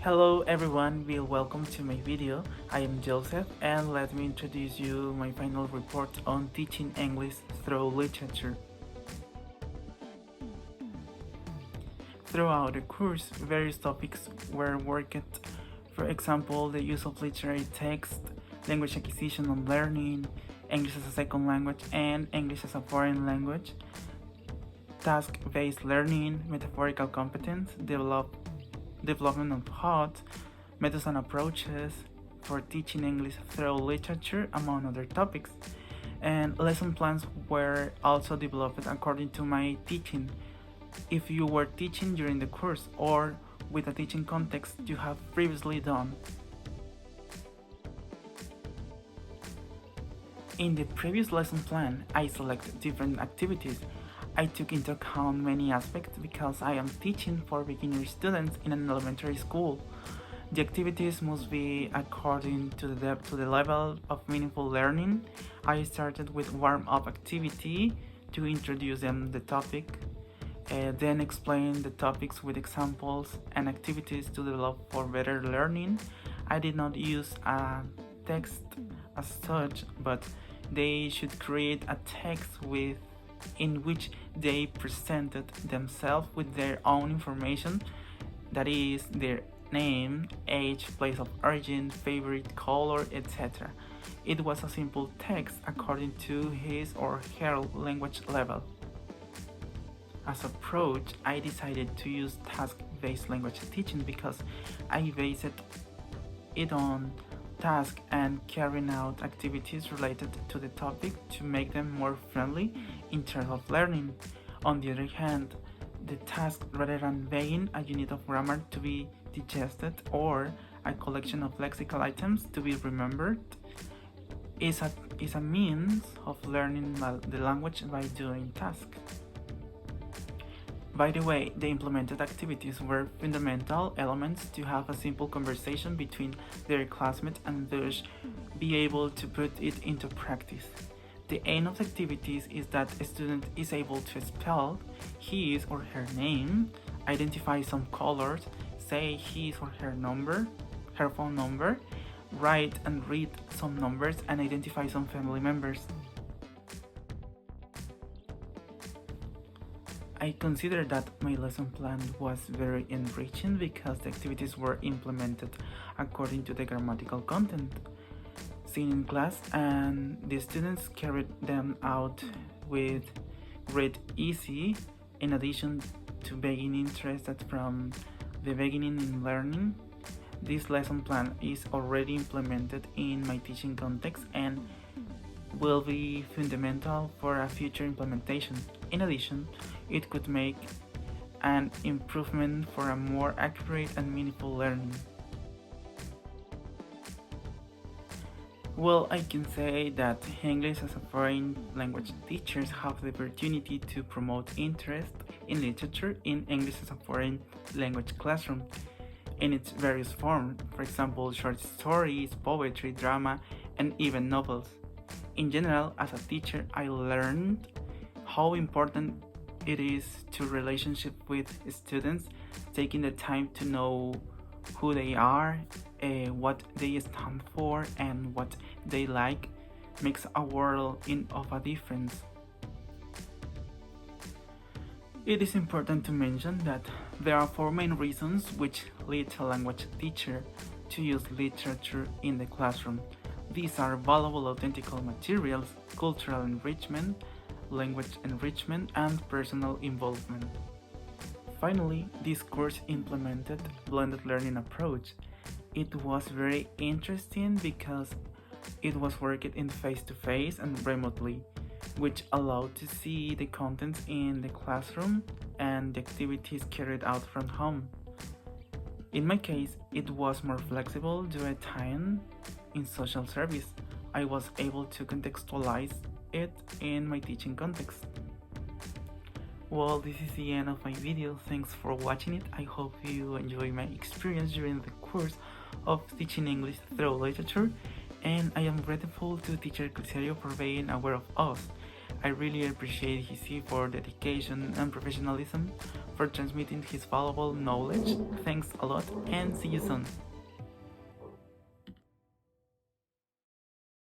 Hello everyone, welcome to my video. I am Joseph and let me introduce you my final report on teaching English through literature. Throughout the course, various topics were worked. For example, the use of literary text, language acquisition and learning, English as a second language and English as a foreign language, task-based learning, metaphorical competence, development of thought, methods and approaches for teaching English through literature, among other topics. And lesson plans were also developed according to my teaching. If you were teaching during the course or with a teaching context you have previously done. In the previous lesson plan, I selected different activities. I took into account many aspects because I am teaching for beginner students in an elementary school. The activities must be according to the level of meaningful learning. I started with warm-up activity to introduce them the topic, then explain the topics with examples and activities to develop for better learning. I did not use a text as such, but they should create a text in which they presented themselves with their own information, that is, their name, age, place of origin, favorite color, etc. It was a simple text according to his or her language level. As approach, I decided to use task-based language teaching because I based it on tasks and carrying out activities related to the topic to make them more friendly in terms of learning. On the other hand, the task, rather than being a unit of grammar to be digested or a collection of lexical items to be remembered, is a means of learning the language by doing tasks. By the way, the implemented activities were fundamental elements to have a simple conversation between their classmates and thus be able to put it into practice. The aim of the activities is that a student is able to spell his or her name, identify some colors, say his or her phone number, write and read some numbers, and identify some family members. I consider that my lesson plan was very enriching because the activities were implemented according to the grammatical content seen in class, and the students carried them out with great ease. In addition to being interested from the beginning in learning, this lesson plan is already implemented in my teaching context and will be fundamental for a future implementation. In addition, it could make an improvement for a more accurate and meaningful learning. Well, I can say that English as a foreign language teachers have the opportunity to promote interest in literature in English as a foreign language classroom in its various forms, for example, short stories, poetry, drama, and even novels. In general, as a teacher, I learned how important it is to relationship with students, taking the time to know who they are, what they stand for, and what they like makes a world of a difference. It is important to mention that there are four main reasons which lead a language teacher to use literature in the classroom. These are valuable authentical materials, cultural enrichment, language enrichment, and personal involvement. Finally, this course implemented blended learning approach. It was very interesting because it was worked in face-to-face and remotely, which allowed to see the contents in the classroom and the activities carried out from home. In my case, it was more flexible due to time in social service. I was able to contextualize it in my teaching context. Well, this is the end of my video. Thanks for watching it. I hope you enjoy my experience during the course of teaching English through literature, and I am grateful to teacher Cliserio for being aware of us. I really appreciate his effort, dedication, and professionalism for transmitting his valuable knowledge. Thanks a lot and see you soon.